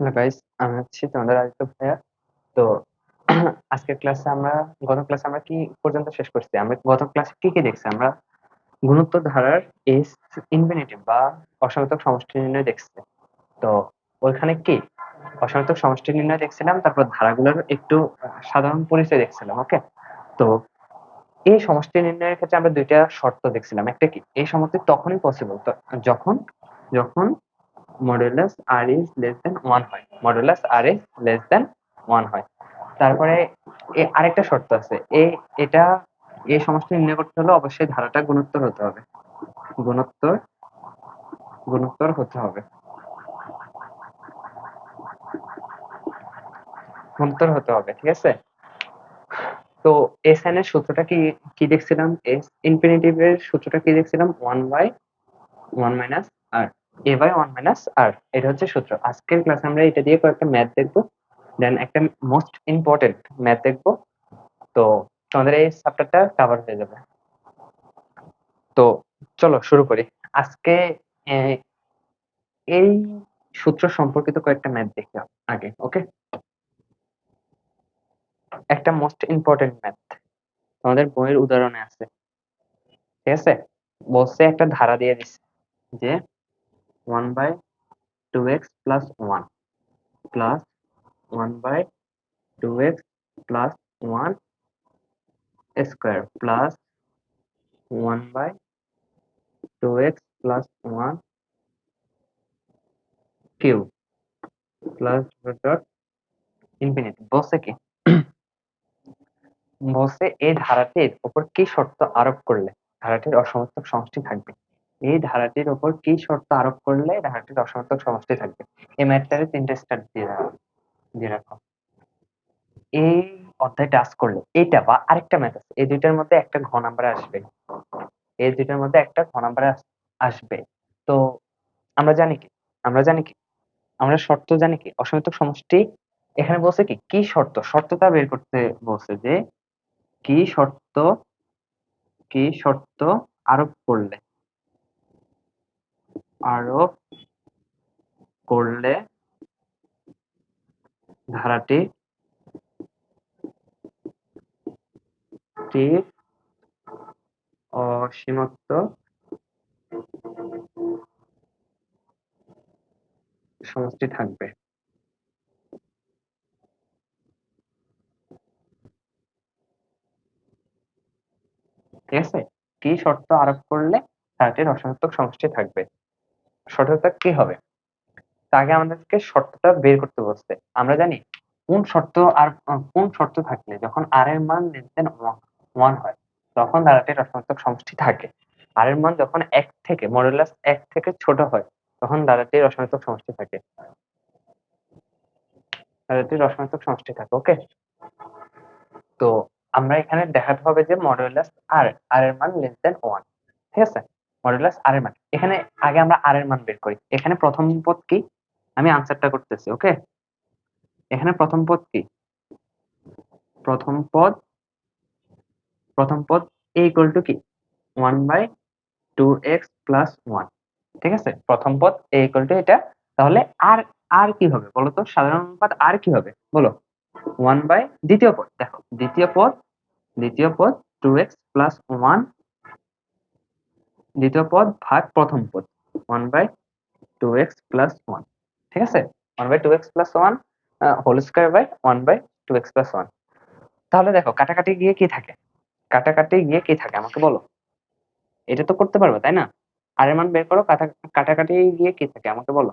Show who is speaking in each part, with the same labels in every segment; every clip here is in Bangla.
Speaker 1: হ্যালো গাইস, আমি হচ্ছি তোমাদের আদিত্য ভাইয়া। তো আজকের ক্লাসে গত ক্লাসে আমরা কি পর্যন্ত শেষ করছি? আমরা গত ক্লাসে কি দেখছি? আমরা গুণোত্তর ধারার এস ইনফিনিটিভ বা অসংখ্যক সমষ্টি নির্ণয় দেখছি। তো ওইখানে কি অসংখ্যক সমষ্টি নির্ণয় দেখছিলাম, তারপর ধারাগুলোর একটু সাধারণ পরিচয় দেখছিলাম। ওকে, তো এই সমষ্টি নির্ণয়ের ক্ষেত্রে আমরা দুইটা শর্ত দেখছিলাম। একটা কি, এই সমষ্টি তখনই পসিবল যখন যখন modulus R is less than 1 হয়, modulus R is less than 1 হয়। তারপরে আরেকটা শর্ত আছে, এটা এই সমষ্টি নির্ণয় করতে হলে অবশ্যই ধারাটা গুণোত্তর হতে হবে, গুণোত্তর গুণোত্তর হতে হবে, গুণোত্তর হতে হবে। ঠিক আছে, তো এস এন এর সূত্রটা কি কি দেখছিলাম? এস ইনফিনিটিভ এর সূত্রটা কি দেখছিলাম? 1/1 মাইনাস আর a/1 - r, এটা হচ্ছে সূত্র। আজকের ক্লাসে আমরা এটা দিয়ে কয়েকটা ম্যাথ দেখবো, দেন একটা মোস্ট ইম্পর্টেন্ট ম্যাথ দেখবো। তো তোমাদের এই চ্যাপ্টারটা কভার হয়ে যাবে। তো চলো শুরু করি। আজকে এই সূত্র সম্পর্কিত কয়েকটা ম্যাথ দেখি আগে। ওকে, একটা মোস্ট ইম্পর্টেন্ট ম্যাথ তোমাদের বইয়ের উদাহরণে আছে। ঠিক আছে, বলছে একটা ধারা দিয়ে দিচ্ছে যে 1/2x plus 1 plus 1/2x plus 1 square plus 1/2x plus 1 cube plus dot infinity. বলছে কি, বলছে এই ধারাটির উপর কি শর্ত আরোপ করলে ধারাটির অসমর্থক সমষ্টি থাকবে। এই ধারাটির উপর কি শর্ত আরোপ করলে ধারাটির অসমর্থক সমষ্টি থাকবে। এই ম্যাথটারে 3টে স্টার দিয়ে রাখো। এই অধ্যায় টাচ করলে এইটা বা আরেকটা ম্যাথ আছে, এই দুইটার মধ্যে একটা ঘ নাম্বারে আসবে, এই দুইটার মধ্যে একটা ঘ নাম্বারে আসবে। তো আমরা জানি কি, আমরা জানি কি, আমরা শর্ত জানি কি, অসমর্থক সমষ্টি। এখানে বলছে কি, কি শর্ত, শর্তটা বের করতে বলছে যে কি শর্ত, কি শর্ত আরোপ করলে, আরোপ করলে ধারাটি অসীমত্ব সমষ্টি থাকবে। ঠিক আছে, কি শর্ত আরোপ করলে ধারাটির অসীমত্ব সমষ্টি থাকবে। শর্তটা কি হবে, তা আগে আমাদেরকে শর্তটা বের করতে বলছে। আমরা জানি কোন শর্ত আর কোন শর্ত থাকলে যখন আর এর মান লেস দেন 1 হয় তখন ধারাটির অসীমত্ব সমষ্টি থাকে। আর এর মান যখন 1 থেকে মডুলাস 1 থেকে ছোট হয় তখন ধারাটির অসীমত্ব সমষ্টি থাকে, ধারাটির অসীমত্ব সমষ্টি থাকে। ওকে, তো আমরা এখানে দেখাতে হবে যে মডুলাস আর আর এর মান লেস দেন 1। ঠিক আছে, মডুলাস আর এর মান, এখানে আগে আমরা আর এর মান বের করি। এখানে প্রথম পদ কি, আমি আনসারটা করতেছি। ওকে, এখানে প্রথম পদ কি, প্রথম পদ, প্রথম পদ a ইকুয়াল টু কি 1/2x প্লাস 1। ঠিক আছে, প্রথম পদ a ইকুয়াল টু এটা। তাহলে আর আর কি হবে বলো তো, সাধারণ অনুপাত আর কি হবে বলো, 1 বাই দ্বিতীয় পদ, দেখো দ্বিতীয় পদ, দ্বিতীয় পদ 2x প্লাস 1, দ্বিতীয় পদ ভাগ প্রথম পদ 1/2x প্লাস 1। ঠিক আছে, 1/2x plus 1 whole square by 1/2x plus 1। তাহলে দেখো কাটাকাটি গিয়ে কি থাকে, কাটাকাটি গিয়ে কি থাকে আমাকে বলো, এটা তো করতে পারবে তাই না? আর এর মান বের করো, কাটাকাটি গিয়ে কি থাকে আমাকে বলো,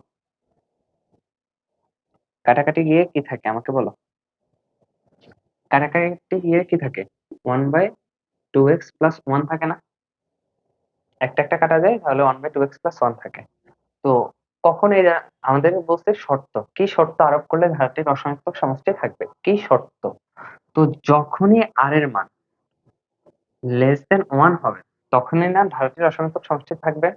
Speaker 1: কাটাকাটি গিয়ে কি থাকে আমাকে বলো, কাটাকাটি গিয়ে কি থাকে, 1/2x প্লাস 1 থাকে না, একটা একটা কাটা যায়, তাহলে 1/2x প্লাস 1 থাকে। তো কখন এরা আমাদের বলছে শর্ত, কি শর্ত আরোপ করলে ধারাটির অসংখ্যক সমষ্টি থাকবে, কি শর্ত? তো যখনই আর এর মান লেস দেন 1 হবে তখনই না ধারাটির অসংখ্যক সমষ্টি থাকবে।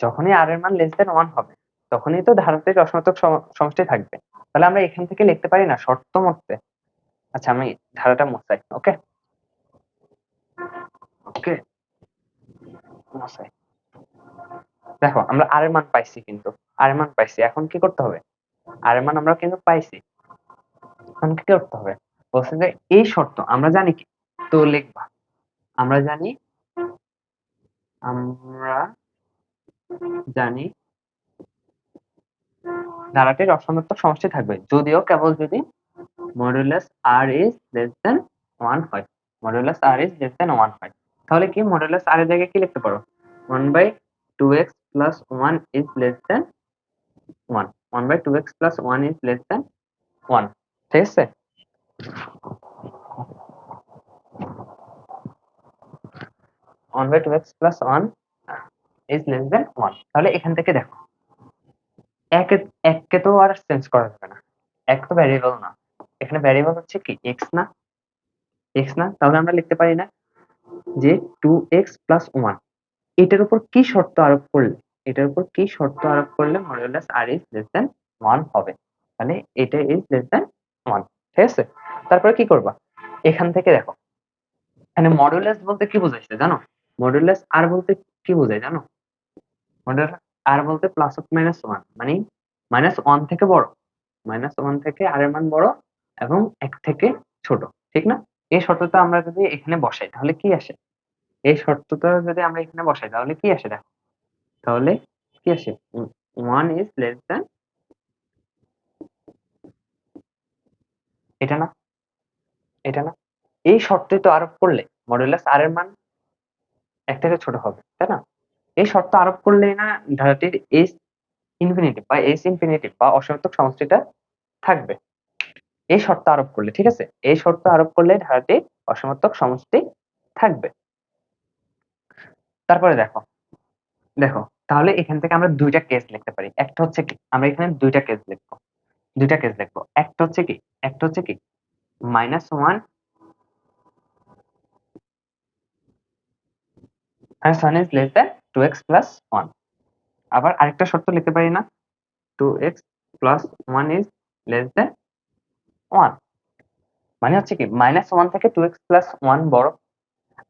Speaker 1: যখনই আর এর মান লেস দেন 1 হবে তখনই তো ধারাটির অসংখ্যক সমষ্টি থাকবে। তাহলে আমরা এখান থেকে লিখতে পারি না শর্ত মতে। আচ্ছা, আমি ধারাটা মুছাই। ওকে, ওকে মুছাই। দেখো আমরা আর এর মান পাইছি, কিন্তু আর এর মান পাইছি, এখন কি করতে হবে? আর এর মান আমরা কিন্তু পাইছি, এখন কি করতে হবে? বলছে যে এই শর্ত আমরা জানি কি, তো লিখবা আমরা জানি, আমরা জানি ধারাটির অসমার্থক সমষ্টি থাকবে যদিও কেবল যদি modulus R is less than 1 হয়, modulus R is less than 1 হয়। তাহলে কি মডুলাস আর এর জায়গায় কি লিখতে পারো? 1/2x plus 1 is less than 1, 1/2x plus 1 is less than 1, ঠিক আছে? 1/2x plus 1 is less than 1। তাহলে এখান থেকে দেখো এককে তো আর চেঞ্জ করা যাবে না, এক তো ভ্যারিয়েবল না, এখানে ভ্যারিয়েবল হচ্ছে কি x না, x না, তাহলে আমরা লিখতে পারি না যে 2x plus 1 এটার উপর কি শর্ত আরোপ করলে, এটার উপর কি শর্ত আরোপ করলে modulus R is less than 1 হবে? তাহলে এটা ইজ লেস দেন 1, ঠিক আছে? তারপরে কি করবা? এখান থেকে দেখো এখানে মডুলাস বলতে কি বোঝাইছে জানো? মডুলাস আর বলতে কি বোঝায় জানো? মডুলাস আর বলতে প্লাস অফ মাইনাস 1, মানে -1 থেকে বড়, -1 থেকে আর এর মান বড় এবং 1 থেকে ছোট, ঠিক না? এই শর্তটা আমরা যদি এখানে বসাই তাহলে কি আসে? এই শর্তটা যদি আমরা এখানে বসাই তাহলে কি আসে দেখো, তাহলে কি আসে? 1 is less than এটা না, এটা না, এই শর্তই তো আরোপ করলে মডুলাস আর এর মান 1 থেকে ছোট হবে, তাই না? এই শর্ত আরোপ করলেই না ধারাটির এইচ ইনফিনিটিভ বা এইচ ইনফিনিটিভ বা অসমার্থক সমষ্টিটা থাকবে। এই শর্ত আরোপ করলে, ঠিক আছে? এই শর্ত আরোপ করলে ধারাটি অসমার্থক সমষ্টি থাকবে। তারপরে দেখো, দেখো তাহলে এখান থেকে আমরা দুইটা কেস লিখতে পারি। একটা হচ্ছে কি, আমরা এখানে দুইটা কেস লিখবো, দুইটা কেস লিখবো। একটা হচ্ছে কি, একটা হচ্ছে কি -1 1 is less than 2x plus 1। আবার আরেকটা শর্ত লিখতে পারি না, 2x plus 1 is less than 1, মানে হচ্ছে কি -1 থেকে 2x plus 1 বড়,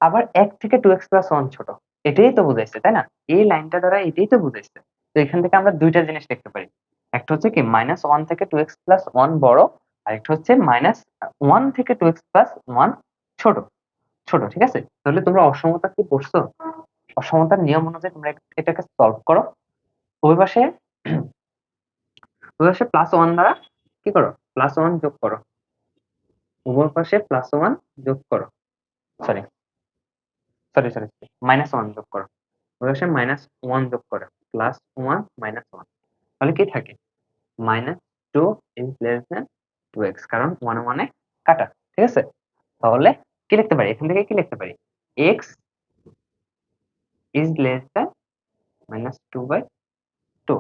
Speaker 1: আবার 1 থেকে 2x plus 1 ছোট। এটাই তো বুঝাইছে, তাই না? এই লাইনটা দ্বারা এটাই তো বুঝাইছে। তো এখান থেকে আমরা দুইটা জিনিস লিখতে পারি, একটা হচ্ছে কি -1 থেকে 2x plus 1 বড়, আর একটা হচ্ছে -1 থেকে 2x plus 1 ছোট, ছোট, ঠিক আছে? তাহলে তোমরা অসমতা কি পড়ছো? অসমতার নিয়ম অনুযায়ী তোমরা এটাকে সলভ করো। ওই পাশে উভয় পাশে +1 দ্বারা কি করো? +1 যোগ করো, উভয় পাশে +1 যোগ করো, সরি সরি সরি -1 যোগ করো, উভয় পাশে -1 যোগ করো, +1 -1, তাহলে কি থাকে? -2 is less than 2x, কারণ 1 1 এ কাটা, ঠিক আছে? তাহলে কি লিখতে পারি? এখান থেকে কি লিখতে পারি? x is less than -2/2,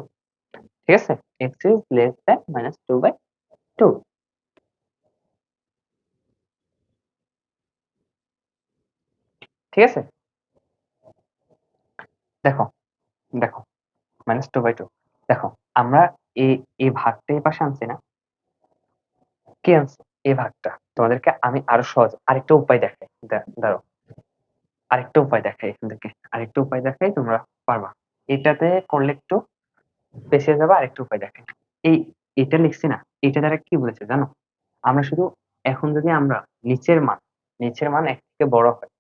Speaker 1: ঠিক আছে? x is less than -2/2, ঠিক আছে? দেখো, দেখো -2/2, দেখো আমরা এই এই ভাগটা এই পাশে আনছি না? কি আনছি? এই ভাগটা। তোমাদেরকে আমি আরো সহজ আরেকটা উপায় দেখাই। দাঁড়াও, আরেকটা উপায় দেখাই এখান থেকে। আরেকটা উপায় দেখাই, তোমরা পারবা। এটাতে করলে একটু পেছিয়ে যাবা, আরেকটা উপায় দেখাই। এই এটা লিখছি না? এটা দ্বারা কি বলেছে জানো? আমরা শুধু এখন যদি আমরা নিচের মান, নিচের মান 1 থেকে বড় হয়,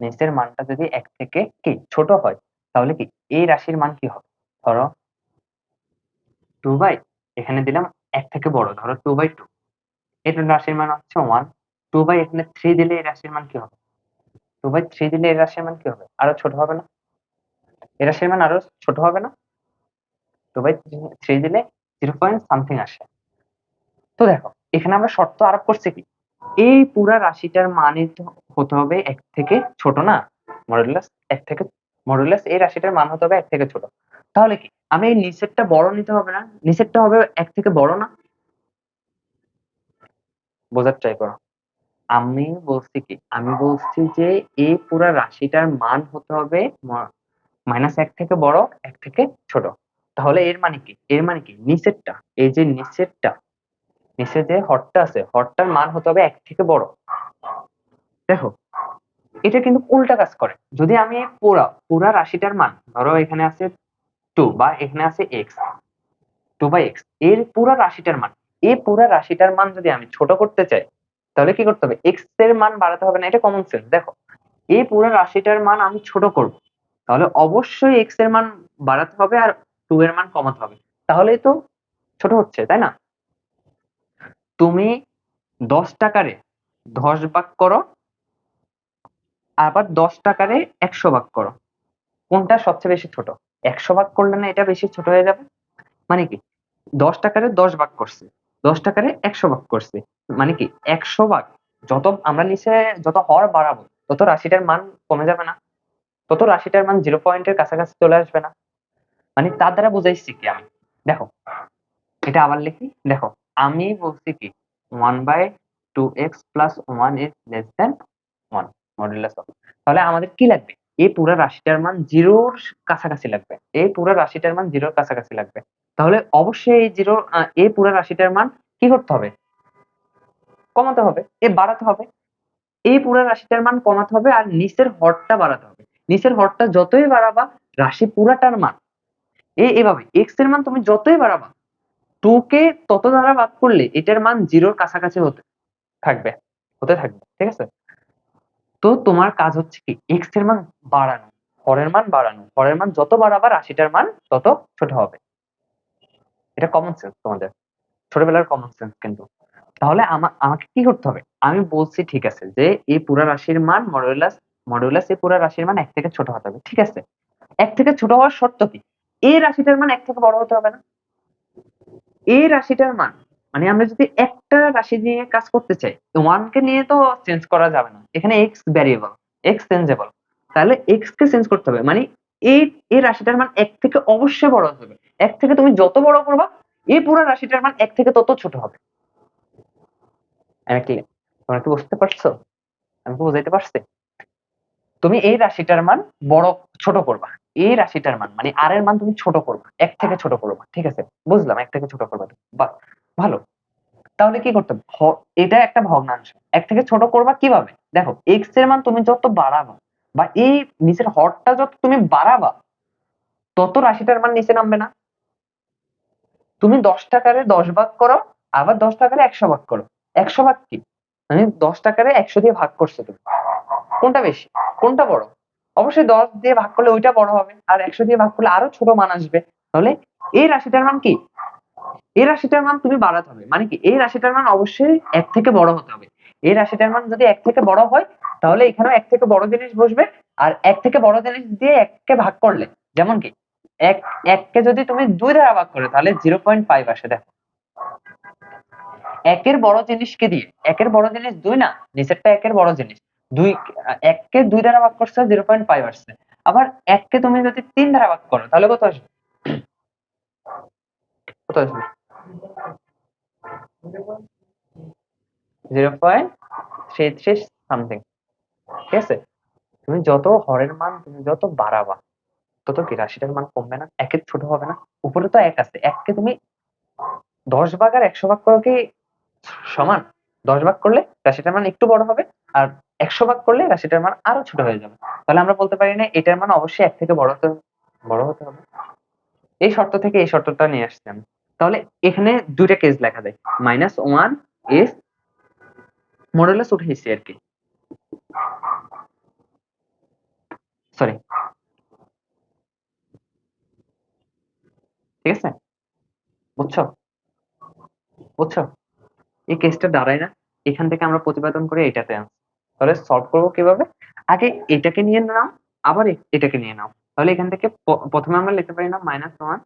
Speaker 1: নিচের মানটা যদি 1 থেকে কি ছোট হয়, তাহলে কি এই রাশির মান কি হবে? ধরো 2 বাই, এখানে দিলাম 1 থেকে বড়, ধরো 2/2, এই রাশির মান হচ্ছে 1। 2 বাই এখানে 3 দিলে এই রাশির মান কি হবে? 2/3 দিলে এই রাশির মান কি হবে? আরো ছোট হবে না? এই রাশির মান আরো ছোট হবে না? 2/3 দিলে 0 পয়েন্ট সামথিং আসে। তো দেখো এখানে আমরা শর্ত আরোপ করছি কি, এই পুরা রাশিটার মানই তো হতে হবে 1 থেকে ছোট না? মডুলাস 1 থেকে, মডুলাস এই রাশিটার মান হতে হবে 1 থেকে ছোট। তাহলে কি আমি এই নিচেরটা বড় নিতে হবে না? নিচেরটা হবে 1 থেকে বড় না? বোঝার ট্রাই করো। আমি বলছি কি, আমি বলছি যে এই পুরা রাশিটার মান হতে হবে -1 থেকে বড়, 1 থেকে ছোট। তাহলে এর মানে কি, এর মানে কি নিচেরটা, এই যে নিচেরটা, নিচে যে হরটা আছে, হরটার মান হতে হবে 1 থেকে বড়। দেখো এটা কিন্তু উল্টা কাজ করে। যদি আমি পুরা পুরা রাশিটার মান, ধরো এখানে আছে 2 বা এখানে আছে x, 2/x এর পুরো রাশিটার মান, এই পুরো রাশিটার মান যদি আমি ছোট করতে চাই তাহলে কি করতে হবে, x এর মান বাড়াতে হবে না, এটা কমন সেন্স। দেখো এই পুরো রাশিটার মান আমি ছোট করব, তাহলে অবশ্যই x এর মান বাড়াতে হবে আর 2 এর মান কমাতে হবে, তাহলেই তো ছোট হচ্ছে, তাই না? তুমি 10 টাকারে 10 ভাগ করো, আবার 10 টাকারে 100 ভাগ করো, কোনটা সবচেয়ে বেশি ছোট? 100 ভাগ করলে না এটা বেশি ছোট হয়ে যাবে? মানে কি 10 টাকারে 10 ভাগ করছে, 10 টাকারে 100 ভাগ করছে, মানে কি 100 ভাগ, যত আমরা নিচে যত হর বাড়াবো তত রাশিটার মান কমে যাবে না, তত রাশিটার মান 0 পয়েন্টের কাছাকাছি চলে আসবে না? মানে তার দ্বারা বুঝাইছি কি আমি, দেখো এটা আবার লিখি, দেখো আমি বলছি কি 1/2x + 1 is less than 1 modulus of, তাহলে আমাদের কি লাগবে, এই পুরো রাশিটার মান 0 এর কাছাকাছি লাগবে, এই পুরো রাশিটার মান 0 এর কাছাকাছি লাগবে, তাহলে অবশ্যই এই 0 এই পুরো রাশিটার মান কি করতে হবে, কমাতে হবে, বাড়াতে হবে, এই পুরো রাশিটার মান কমাতে হবে আর নিচের হরটা বাড়াতে হবে, নিচের হরটা যতই বাড়াবা রাশি পুরাটার মান এভাবে x এর মান তুমি যতই বাড়াবা 2 কে তত দ্বারা ভাগ করলে এটার মান 0 এর কাছাকাছি থাকবে, হতে থাকবে, ঠিক আছে? তো তোমার কাজ হচ্ছে কি x এর মান বাড়ানো, হরের মান বাড়ানো, হরের মান যত বাড়াবা রাশিটার মান তত ছোট হবে, এটা কমন সেন্স তোমাদের ছোটবেলার কমন সেন্স কিন্তু। তাহলে আমাকে কি করতে হবে, আমি বলছি ঠিক আছে যে এই পুরা রাশির মান মডুলাস, এই পুরা রাশির মান 1 থেকে ছোট হতে হবে, ঠিক আছে? 1 থেকে ছোট হওয়ার শর্ত কি, এই রাশিটার মান 1 থেকে বড় হতে হবে না? এই রাশিটার মান মানে আমরা যদি একটা রাশি নিয়ে কাজ করতে চাই, 1 কে নিয়ে তো চেঞ্জ করা যাবে না, এখানে x ভ্যারিয়েবল, x চেঞ্জেবল, তাহলে x কে চেঞ্জ করতে হবে, মানে এই এই রাশিটার মান 1 থেকে অবশ্যই বড় হতে হবে, 1 থেকে তুমি যত বড় করবা এই পুরো রাশিটার মান 1 থেকে তত ছোট হবে। আমি কি তোমরা কি বুঝতে পারছো, আমি কি বুঝাইতে পারছি? তুমি এই রাশিটার মান বড় ছোট করবা, এই রাশিটার মান মানে আর এর মান তুমি ছোট করবা, 1 থেকে ছোট করবা, ঠিক আছে? বুঝলাম, 1 থেকে ছোট করবা, বাহ ভালো। তাহলে কি করতে হবে, এটা একটা ভগ্নাংশ, 1 থেকে ছোট করবা কিভাবে, দেখো x এর মান তুমি যত বাড়াবা বা এই নিচের হরটা যত তুমি বাড়াবা তত রাশিটার মান নিচে নামবে না? তুমি 10 টাকারে 10 ভাগ করো, আবার 10 টাকারে 100 ভাগ করো, 100 ভাগ কি মানে 10 টাকারে 100 দিয়ে ভাগ করছো তুমি, কোনটা বেশি, কোনটা বড়? অবশ্যই 10 দিয়ে ভাগ করলে ওইটা বড় হবে, আর 100 দিয়ে ভাগ করলে আরো ছোট মান আসবে, তাহলে এই রাশিটার মান কি, এই রাশিটার মান তুমি বাড়াতে হবে, মানে কি এই রাশিটার মান অবশ্যই 1 থেকে বড় হতে হবে, এই রাশিটার মান যদি 1 থেকে বড় হয় তাহলে এখানেও 1 থেকে বড় জিনিস বসবে, আর 1 থেকে বড় জিনিস দিয়ে 1 কে ভাগ করলে, যেমন কি 1 কে যদি তুমি 2 দ্বারা ভাগ করো তাহলে 0.5 আসে, দেখো একের বড় জিনিসকে দিয়ে, একের বড় জিনিস 2 না, নিচেরটা একের বড় জিনিস 2, 1 কে 2 দ্বারা ভাগ করছে 0.5 আসছে, আবার 1 কে তুমি যদি 3 দ্বারা ভাগ করো তাহলে কত আসবে, কত আসবে 0.33 সামথিং, ঠিক আছে? তুমি যত হরের মান তুমি যত বাড়াবা তত কি রাশিটার মান কমবে না, একের ছোট হবে না? উপরে তো 1 আছে, 1 কে তুমি 10 ভাগ আর 100 ভাগ করো কি সমান? 10 ভাগ করলে রাশিটার মান একটু বড় হবে, আর 100 ভাগ করলে রাশিটার মান আরো ছোট হয়ে যাবে, তাহলে আমরা বলতে পারি না এটার মান অবশ্যই 1 থেকে বড় হতে হবে? এই শর্ত থেকে এই শর্তটা নিয়ে আসছি আমি। তাহলে এখানে দুইটা কেস লেখা যায়, -1 is মডুলাস উঠাইছি আর কি, সরি, ঠিক আছে? বুঝছো, বুঝছো এই কেসটা দাঁড়ায় না, এখান থেকে আমরা প্রতিপাদন করে এটাতে আনছি, তাহলে সলভ করবো কিভাবে, আগে এটাকে নিয়ে নাও, আবার এটাকে নিয়ে নাও, তাহলে এখান থেকে প্রথমে আমরা লিখতে পারি না -1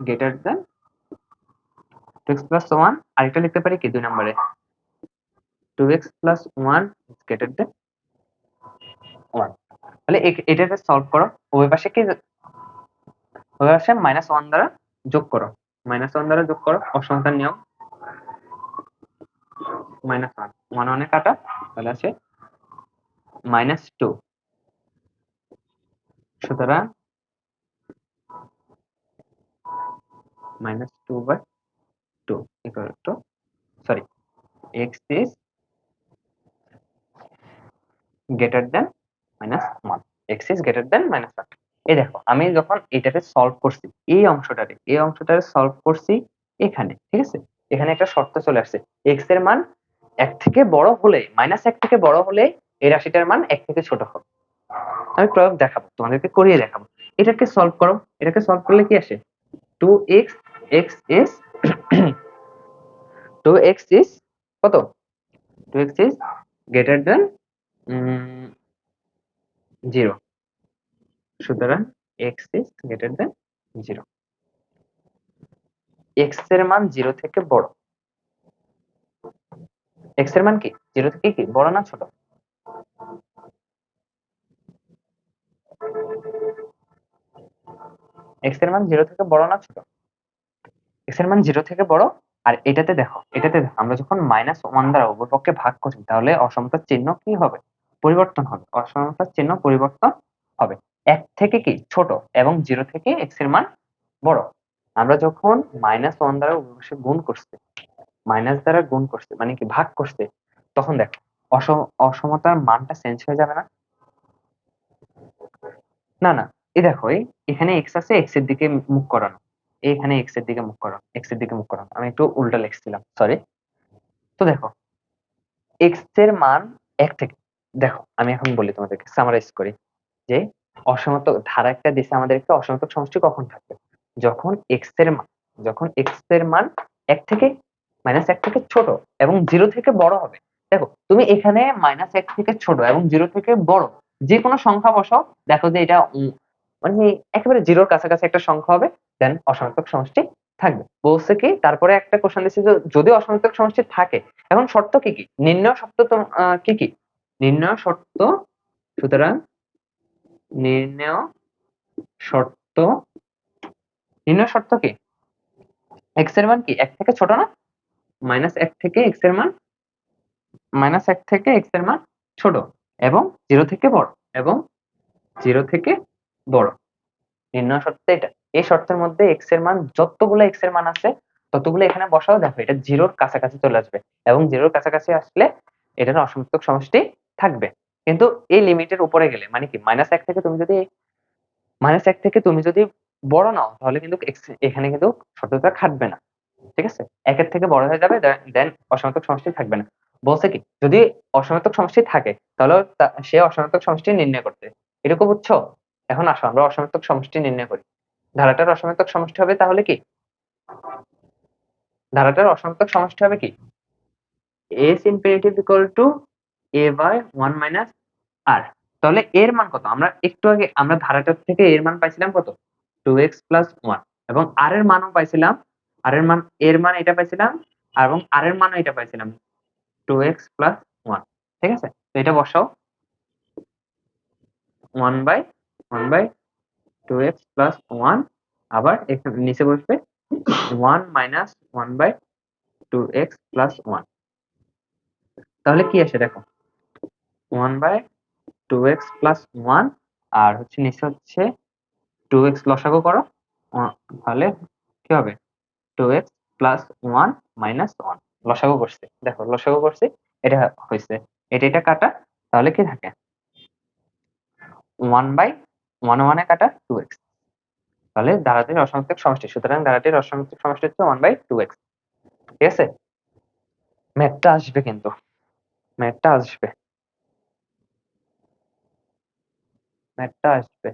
Speaker 1: গ্রেটার দেন 2x + 1, আরেকটা লিখতে পারি কি 2 নম্বরে 2x + 1 গ্রেটার দেন 1, তাহলে এটাকে সলভ করো, ওই পাশে কি ওই পাশে -1 দ্বারা যোগ করো, -1 দ্বারা যোগ করো, অসংখ্যার নিয়ম, -1 1 1 কাটা, তাহলে আছে -2, সুতরাং -2/2 equal to, sorry, x is greater than -1, x is greater than -1, এই দেখো আমি যখন এটাকে সলভ করছি, এই অংশটারে সলভ করছি এখানে, ঠিক আছে? এখানে একটা শর্ত চলে আসছে, এক্স এর মান 1 থেকে বড় হলে, -1 থেকে বড় হলে এই রাশিটার মান 1 থেকে ছোট হবে। আমি প্রয়োগ দেখাবো, তোমাদেরকে করিয়ে দেখাবো। এটাকে সলভ করো, এটাকে সলভ করলে কি আসে? 2x x is 2x is কত? 2x is greater than 0, সুতরাং x is greater than 0। x এর মান 0 থেকে বড়, x এর মান কি 0 থেকে কি বড় না ছোট? x এর মান 0 থেকে বড় না ছোট? x এর মান 0 থেকে বড়। আর এটাতে দেখো, আমরা যখন -1 দ্বারা উভয় পক্ষে ভাগ করি তাহলে অসমতার চিহ্ন কি হবে? পরিবর্তন হবে, অসমতার চিহ্ন পরিবর্তন হবে। 1 থেকে কি ছোট এবং 0 থেকে x এর মান বড়। আমরা যখন -1 দ্বারা উভয় পক্ষে গুণ করছি, মাইনাস দ্বারা গুণ করছে মানে কি ভাগ করছে, তখন দেখো অসমতার মানটা চেঞ্জ হয়ে যাবে না? না না, এই দেখো এখানে x আছে, x এর দিকে মুখ করানো, এখানে x এর দিকে মুখ করানো, x এর দিকে মুখ করানো, আমি একটু উল্টা লিখছিলাম, সরি। তো দেখো x এর মান 1 থেকে, দেখো আমি এখন বলি তোমাদেরকে, সামারাইজ করি যে অসমত ধারা একটা দিছে আমাদেরকে, অসমতক সমষ্টি কখন থাকবে? যখন x এর মান, এক থেকে -1 থেকে ছোট এবং 0 থেকে বড় হবে। দেখো তুমি এখানে -1 থেকে ছোট এবং 0 থেকে বড় যে কোনো সংখ্যা বসাও, দেখো যে এটা মানে একেবারে 0-র কাছাকাছি একটা সংখ্যা হবে, দেন অসমতাক সমষ্টি থাকবে। বলছে কি তারপরে একটা কোশ্চেন দিচ্ছে যে যদি অসমতাক সমষ্টি থাকে, এখন শর্ত কি কি? নির্ণয় শর্ত তো কি কি? নির্ণয় শর্ত, সুতরাং নির্ণয় শর্ত, নির্ণয় শর্ত কি? x এর মান কি 1 থেকে ছোট না? -1 থেকে x এর মান, -1 থেকে x এর মান ছোট এবং 0 থেকে বড়, এবং 0 থেকে বড়। নির্ণয় শর্ত এটা। এই শর্তের মধ্যে x এর মান, যতগুলো x এর মান আছে ততগুলো এখানে বসাও, দেখো এটা 0-র কাছাকাছি চলে আসবে এবং 0-র কাছাকাছি আসলে এটার অসমতাক সমষ্টি থাকবে। কিন্তু এই লিমিটের উপরে গেলে মানে কি -1 থেকে তুমি যদি বড় নাও তাহলে কিন্তু এখানে কিন্তু শর্তটা খাটবে না, ঠিক আছে? 1 এর থেকে বড় হয়ে যাবে, দেন অসমতাক সমষ্টি থাকবে না। বলছে কি যদি অসমতাক সমষ্টি থাকে তাহলে সে অসমতাক সমষ্টি নির্ণয় করতে, এটুকু বুঝছো? এখন আসো আমরা অসমতাক সমষ্টি নির্ণয় করি। ধারাটার অসমতাক সমষ্টি হবে তাহলে কি? ধারাটার অসমতাক সমষ্টি হবে কি? s infinity equal to a by 1 minus r। তাহলে এর মান কত? আমরা একটু আগে আমরা ধারাটার থেকে এর মান পাইছিলাম কত? 2x প্লাস 1, এবং r এর মানও পাইছিলাম, এর মান এটা পাইছিলাম, এবং r এর মানও এটা পাইছিলাম 2x প্লাস 1, ঠিক আছে? তো এটা বসাও 1 বাই 2x প্লাস 1, আবার এখানে নিচে বসবে 1 মাইনাস 1 বাই 2x প্লাস 1। তাহলে কি আসে দেখো, 1 বাই 2x প্লাস 1, আর হচ্ছে নিচে হচ্ছে 2x, লসাগু করো, তাহলে কি হবে 2x প্লাস 1 মাইনাস 1, লসাগু করছি, দেখো লসাগু করছি, এটা হয়েছে, এটা কাটা, তাহলে কি থাকে 1 বাই 1 1 এ কাটা 2x। তাহলে ধারাটির অসমতাক সমষ্টি, সুতরাং ধারাটির অসমতাক সমষ্টি হচ্ছে 1 বাই 2x, ঠিক আছে? ম্যাথটা আসবে, কিন্তু ম্যাথটা আসবে, ম্যাথটা আসবে,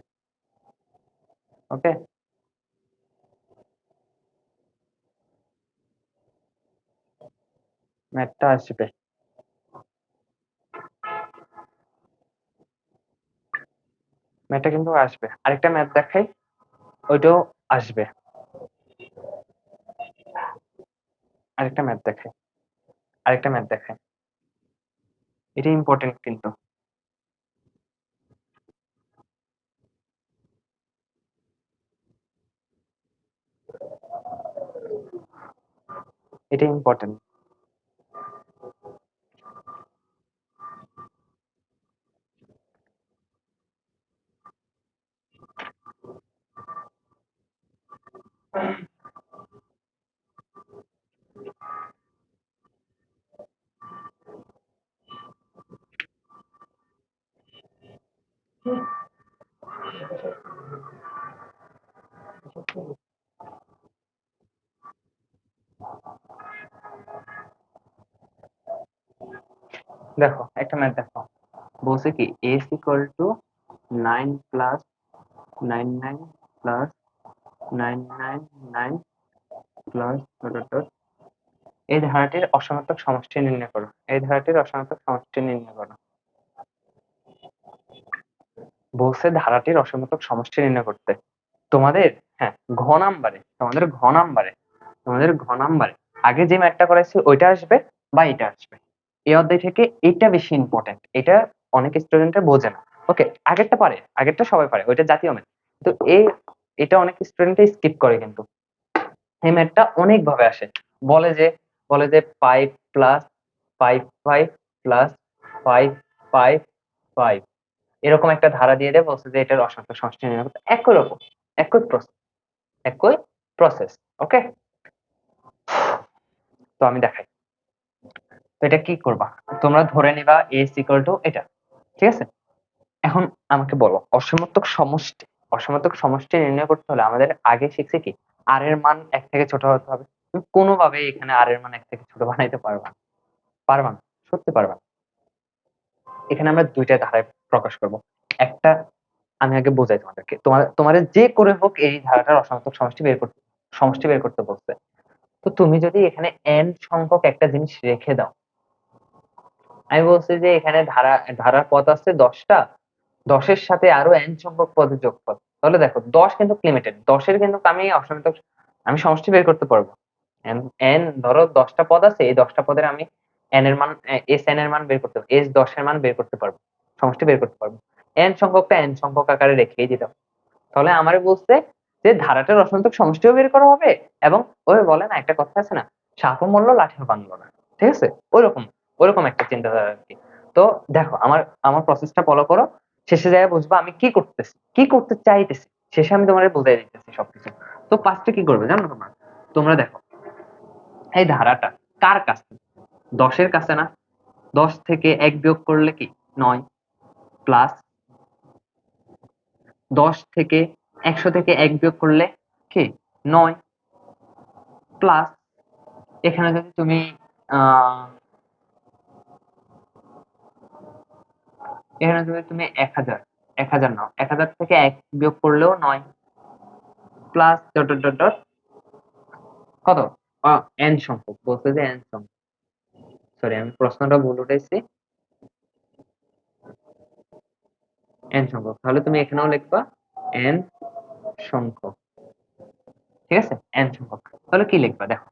Speaker 1: ওকে? ম্যাথটা আসবে, ম্যাথটা কিন্তু আসবে। আরেকটা ম্যাথ দেখাই, ওইটাও আসবে। আরেকটা ম্যাথ দেখাই, আরেকটা ম্যাথ দেখাই, এটা ইম্পর্টেন্ট কিন্তু, এটা ইম্পর্টেন্ট। দেখো একটা ম্যাথ দেখো, বলছে কি s equal to 9 plus 99 plus 999 plus dot dot dot. এই ধারাটির অসমার্থক সমষ্টি নির্ণয় করো। এই ধারাটির অসমার্থক সমষ্টি নির্ণয় করো। বলছে ধারাটির অসমার্থক সমষ্টি নির্ণয় করতে। তোমাদের হ্যাঁ ঘ নাম্বারে আগে যে ম্যাথটা করাইছি ওইটা আসবে বা এটা আসবে। এই অধ্যায় থেকে এটা বেশি ইম্পর্টেন্ট, এটা অনেক স্টুডেন্টরা বোঝে না। ওকে, আগেরটা পারে, আগেরটা সবাই পারে, ওইটা জাতীয় ম্যাথ। তো এটা অনেক স্টুডেন্টই স্কিপ করে, কিন্তু এই ম্যাথটা অনেক ভাবে আসে। বলে যে বলে যে 5 প্লাস 5 প্লাস 5 এরকম একটা ধারা দিয়ে দেয়, বলছে যে এটার অসংখ্য সমষ্টি নির্ণয় করতে। একই রকম, একই প্রসেস। ওকে, তো আমি দেখাই। তো এটা কি করবা, তোমরা ধরে নিবা a ইকুয়াল টু এটা, ঠিক আছে। এখন আমাকে বলো, অসমার্থক সমষ্টি নির্ণয় করতে হলে আমাদের আগে শিখছি কি আর এর মান 1 থেকে ছোট হতে হবে। তুমি কোনোভাবে এখানে আর এর মান 1 থেকে ছোট বানাইতে পারবা না, সত্যি পারবা না। এখানে আমরা দুইটা ধারায় প্রকাশ করব। একটা আমি আগে বোঝাই তোমাদেরকে, তোমার যে করে হোক এই ধারাটার অসমার্থক সমষ্টি বের করতে বলছে। তো তুমি যদি এখানে n সংখ্যক একটা জিনিস রেখে দাও, আমি বলছি যে এখানে ধারার পদ আছে 10টা, 10-এর সাথে আরো n সংখ্যক পদের যোগফল। তাহলে দেখো 10 কিন্তু লিমিটেড, 10-এর কিন্তু আমি সমষ্টি বের করতে পারবো। n ধরো 10টা পদ আছে, এই 10টা পদের আমি n এর মান n এর মান বের করতে পারবো, s 10 এর মান বের করতে পারবো, সমষ্টি বের করতে পারবো। n সংখ্যকটা n সংখ্যক আকারে রেখেই দিতাম। তাহলে আমারে বলছে যে ধারাটার অসন্তক সমষ্টিও বের করা হবে, এবং ওই বলে না একটা কথা আছে না, সাপও মরলো লাঠিও ভাঙলো না, ঠিক আছে, ওইরকম ওইরকম একটা চিন্তাধারা আর কি। তো দেখো আমার আমার প্রসেসটা ফলো করো, শেষে যায় বুঝবা আমি কি করতেছি, কি করতে চাইতেছি, শেষে আমি তোমার বুঝাই দিতেছি সবকিছু। তো ফার্স্টে কি করবে জানো তোমরা, তোমরা দেখো এই ধারাটা কার কাছে, 10-এর কাছে না। 10 থেকে 1 বিয়োগ করলে কি 9, প্লাস 10 থেকে 100 থেকে 1 বিয়োগ করলে কি 9, প্লাস এখানে যদি তুমি এখানে যদি তুমি 1000 নাও, 1000 থেকে 1 বিয়োগ করলেও 9, plus dot dot dot dot কত n সংখ্যক, বলতে যে n সংখ্যক, সরি আমি প্রশ্নটা ভুল উঠাইছি, n সংখ্যক। তাহলে তুমি এখানেও লিখবা n সংখ্যক, ঠিক আছে, n সংখ্যক। তাহলে কি লিখবা দেখো,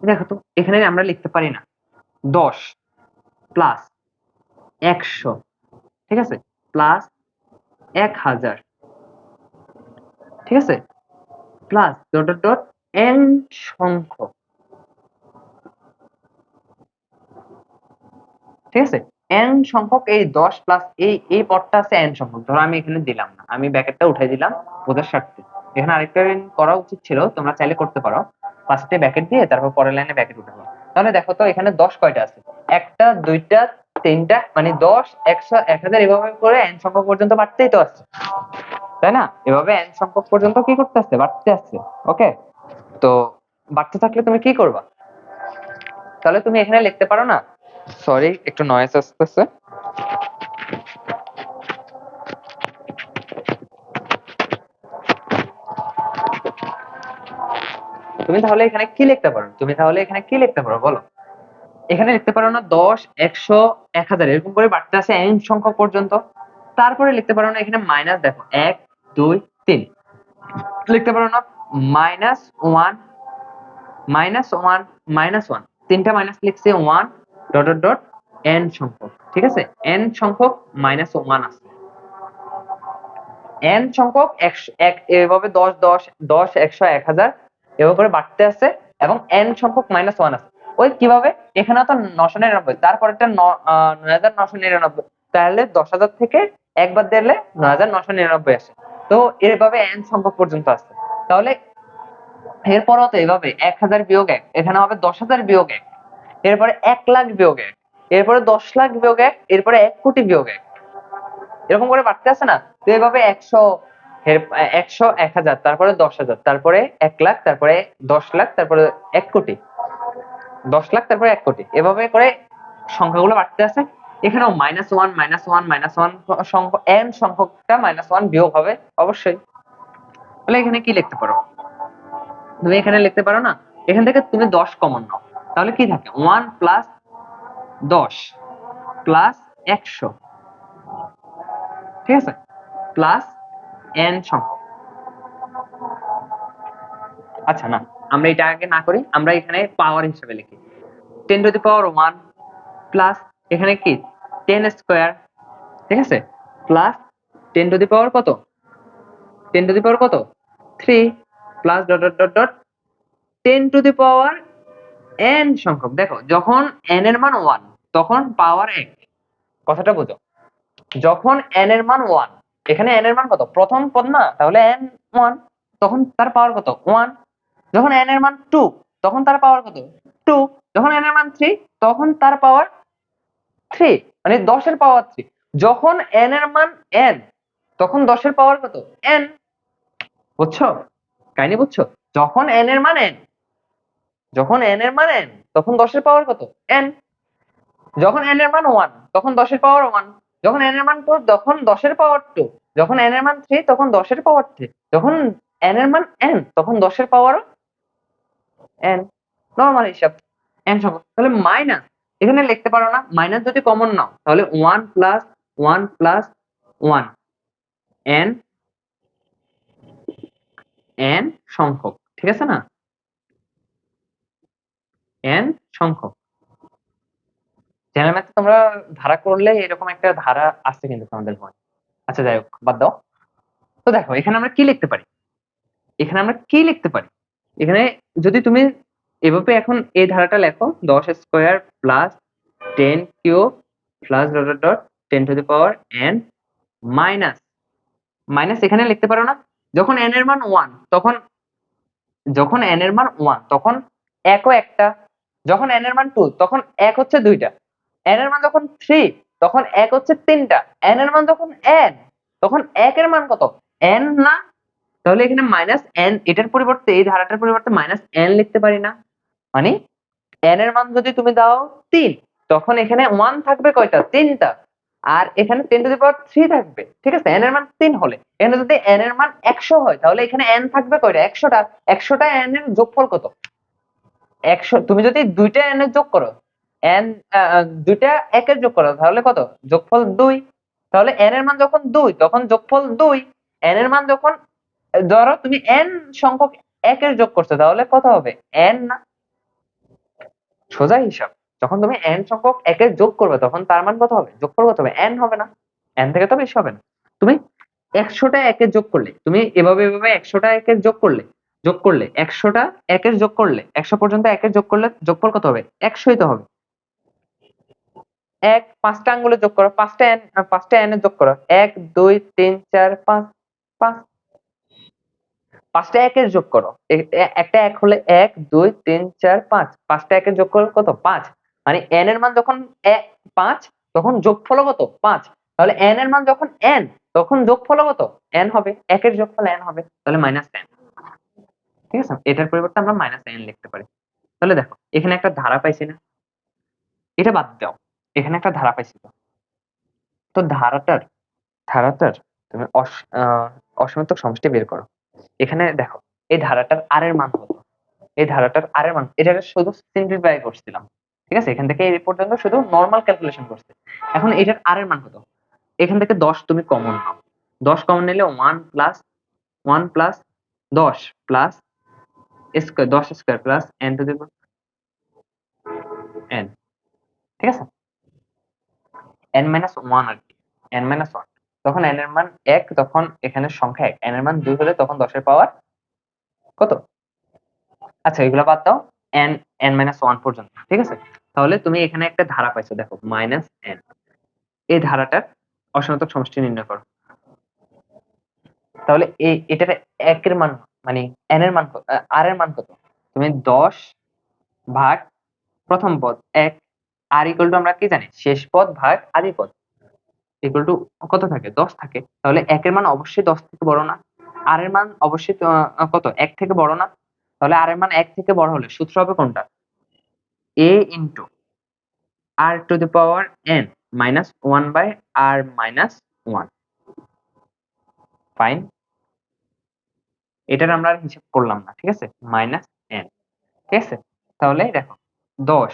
Speaker 1: দেখো তো এখানে আমরা লিখতে পারি না 10 প্লাস 100, ঠিক আছে, প্লাস 1000, ঠিক আছে, plus dot dot dot n সংখ্যক, ঠিক আছে। n সংখ্যক এই 10 প্লাস এই পদটা আছে n সংখ্যক, ধরো আমি এখানে দিলাম না, আমি ব্র্যাকেটটা উঠাই দিলাম বোঝার স্বার্থে। এখানে আরেকটা লাইন করা উচিত ছিল, তোমরা চাইলে করতে পারো, ফার্স্টে ব্র্যাকেট দিয়ে তারপর পরের লাইনে ব্র্যাকেট উঠাবো। তাহলে দেখো তো এখানে 10 কয়টা আছে, একটা দুইটা তিনটা, মানে 10 100 1000 এভাবে করে n সংখ্যক পর্যন্ত বাড়তেই তো আছে, তাই না? এভাবে n সংখ্যক পর্যন্ত কি করতে আসছে, বাড়তে আসছে। ওকে, তো বাড়তে থাকলে তুমি কি করবা, তাহলে তুমি এখানে লিখতে পারো না, সরি একটু নয়েজ আসতেছে। তুমি তাহলে এখানে কি লিখতে পারো বলো, এখানে লিখতে পারো না 10 100 1000 এরকম করে বাড়তে আসে n সংখ্যক পর্যন্ত। তারপরে লিখতে পারো না এখানে মাইনাস, দেখো 1 2 3 লিখতে পারো না, মাইনাস 1 মাইনাস 1 মাইনাস 1, তিনটা মাইনাস লিখছে 1 ডট ডট ডট n সংখ্যক, ঠিক আছে, n সংখ্যক মাইনাস 1 আছে, n সংখ্যক 1 এভাবে 10 10 10 100 1000 এভাবে করে বাড়তে আছে, এবং n সংখ্যক মাইনাস 1 আছে। ওই কিভাবে, এখানে তো 999, তারপরেরটা 9999, তাহলে 10,000 থেকে একবার দিলে 9999 আসে। তো এভাবে n সংখ্যক পর্যন্ত আসছে। তাহলে এরপরও তো এইভাবে 1000 বিয়োগ 1, এখানে হবে 10,000 বিয়োগ 1, এরপরে 1 লাখ বিয়োগ 1, এরপরে 10 লাখ বিয়োগ 1, এরপরে 1 কোটি বিয়োগ 1, এরকম করে বাড়তে আছে না। তো এইভাবে 100 100 1000, তারপরে 10,000, তারপরে 1 লাখ, তারপরে 10 লাখ, তারপরে 1 কোটি, 10 লাখ তারপরে 1 কোটি, এভাবে করে সংখ্যাগুলো বাড়তে আছে, এখানেও -1 -1 -1 সংখ্যা n সংখ্যকটা -1 বিয়োগ হবে অবশ্যই। তাহলে এখানে কি লিখতে পারো, তুমি এখানে লিখতে পারো না, এখান থেকে তুমি 10 কমন নাও, তাহলে কি থাকে 1 প্লাস 10 প্লাস 100, ঠিক আছে, প্লাস n সংখ্যক। আচ্ছা না, আমরা এটা আগে না করি, আমরা এখানে পাওয়ার হিসেবে লিখি 10⁻1 প্লাস এখানে কি 10 স্কয়ার, ঠিক আছে, প্লাস 10 কত, 10 কত 3 plus dot dot dot dot 10 n সংখ্যক। দেখো যখন n এর মান 1 তখন পাওয়ার 1, কথাটা বোঝো, যখন n এর মান 1, এখানে n এর মান কত, প্রথম পদ না, তাহলে n 1, তখন তার পাওয়ার কত 1। যখন n এর মান 2 তখন তার পাওয়ার কত 2। যখন n এর মান 3 তখন তার পাওয়ার 3, মানে 10 এর পাওয়ার 3। যখন n এর মান n তখন 10 এর পাওয়ার কত n, বুঝছো কাহিনী বুঝছো, যখন n এর মান n, যখন n এর মান n তখন 10 এর পাওয়ার কত n, যখন n এর মান 1 তখন 10 এর পাওয়ার 1, যখন n এর মান 2 তখন 10 এর পাওয়ার 2, যখন n এর মান 3 তখন 10 এর পাওয়ার 3, যখন n এর মান n তখন 10 এর পাওয়ার n, নরমাল হিসাব n সংখ্যক। তাহলে মাইনাস এখানে লিখতে পারো না, মাইনাস যদি কমন নাও তাহলে 1 প্লাস 1 প্লাস 1 n n সংখ্যক, ঠিক আছে না, n সংখ্যক। জেনারেল ম্যাথে তোমরা ধারা করলে এরকম একটা ধারা আসছে কিন্তু তোমাদের বই। আচ্ছা যাই হোক, বাদ দাও। তো দেখো এখানে আমরা কি লিখতে পারি, এখানে আমরা কি লিখতে পারি, এখানে যদি তুমি এভাবে এখন এই ধারাটা লেখো 10 square plus 10 cube plus dot dot dot 10 n minus, minus এখানে লিখতে পারো না, যখন n এর মান 1 তখন, যখন n এর মান 1 তখন এক ও একটা, যখন n এর মান 2 তখন এক হচ্ছে দুইটা, n এর মান যখন 3 তখন এক হচ্ছে তিনটা, n এর মান যখন n তখন এক এর মান কত n না, তাহলে এখানে মাইনাস n, এটার পরিবর্তে এই ধারাটার পরিবর্তে মাইনাস n লিখতে পারি না, মানে n এর মান যদি তুমি দাও 3 তখন এখানে 1 থাকবে কয়টা, তিনটা, আর এখানে 10⁻³ থাকবে, ঠিক আছে, n এর মান 3 হলে, এখানে যদি n এর মান 100 হয় তাহলে এখানে n থাকবে কয়টা, 100টা, 100টা n এর যোগফল কত 100, তুমি যদি দুইটা n এর যোগ করো, n দুইটা একের যোগ করো তাহলে কত, যোগফল 2, তাহলে n এর মান যখন 2 তখন যোগফল 2, n এর মান যখন, ধরো তুমি n সংখ্যক একের যোগ করছো তাহলে কত হবে n না, সোজা হিসাব, যখন তুমি n সংখ্যক একের যোগ করবে তখন তার মান কত হবে, যোগফল কত হবে n হবে না, n থেকে তো বেশি হবে না। তুমি 100টা একের যোগ করলে, তুমি এভাবে এভাবে 100টা একের যোগ করলে, যোগ করলে 100টা একের যোগ করলে 100 পর্যন্ত একের যোগ করলে যোগফল কত হবে, 100ই তো হবে। এক, পাঁচটা আঙ্গুলে যোগ করো, পাঁচটা n এর যোগ করো, 1 2 3 4 5, 5, পাঁচটা একের যোগ করো, একটা এক হলে 1 2 3 4 5, পাঁচটা একের যোগ করলে কত 5, মানে n এর মান যখন 5 তখন যোগফল কত 5, তাহলে n এর মান যখন n তখন যোগফল কত n হবে, একের যোগফল n হবে, তাহলে -n, ঠিক আছে, এটার পরিবর্তে আমরা -n লিখতে পারি। তাহলে দেখো এখানে একটা ধারা পাইছি না, এটা বাদ দাও, এখানে একটা ধারা পাইছি তো, তো ধারাটার, ধারাটার তুমি অসীমত্বক সমষ্টি বের করো। এখানে দেখো এই ধারাটার আর এর মান কত, এই ধারাটার আর এর মান, এটাকে শুধু সিম্পলিফাই করছিলাম, ঠিক আছে, এখান থেকে এই পর্যন্ত শুধু নরমাল ক্যালকুলেশন করছি। এখন এটার আর এর মান কত, এখান থেকে 10 তুমি কমন নাও, 10 কমন নিলে 1 plus 1 plus 10 plus square, 10 square plus n two the power n, ঠিক আছে, n মাইনাস 1 আর কি, n মাইনাস 1, তখন n এর মান 1, তখন এখানে সংখ্যা 1, n এর মান 2 হলে তখন 10 এর পাওয়ার কত, আচ্ছা এগুলা বাদ দাও, n n মাইনাস 1 পর্যন্ত, ঠিক আছে, তাহলে তুমি এখানে একটা ধারা পাইছো, দেখো মাইনাস n, এই ধারাটার অসীমত্বক সমষ্টি নির্ণয় করো। তাহলে এই এটার একের মান, মানে n এর মান r এর মান কত, তুমি 10 ভাগ প্রথম পদ 1, আর ইকুয়াল টু আমরা কি জানি শেষ পদ ভাগ আদি পদ ইকুয়াল টু কত থাকে 10 থাকে, তাহলে 1 এর মান অবশ্যই 10 থেকে বড় না, r এর মান অবশ্যই কত 1 থেকে বড় না, তাহলে r এর মান 1 থেকে বড় হলে সূত্র হবে কোনটা, a into r to the power n minus 1 by r minus 1। Fine, এটার আমরা আর হিসাব করলাম না, ঠিক আছে, মাইনাস n। ঠিক আছে, তাহলে দেখো 10,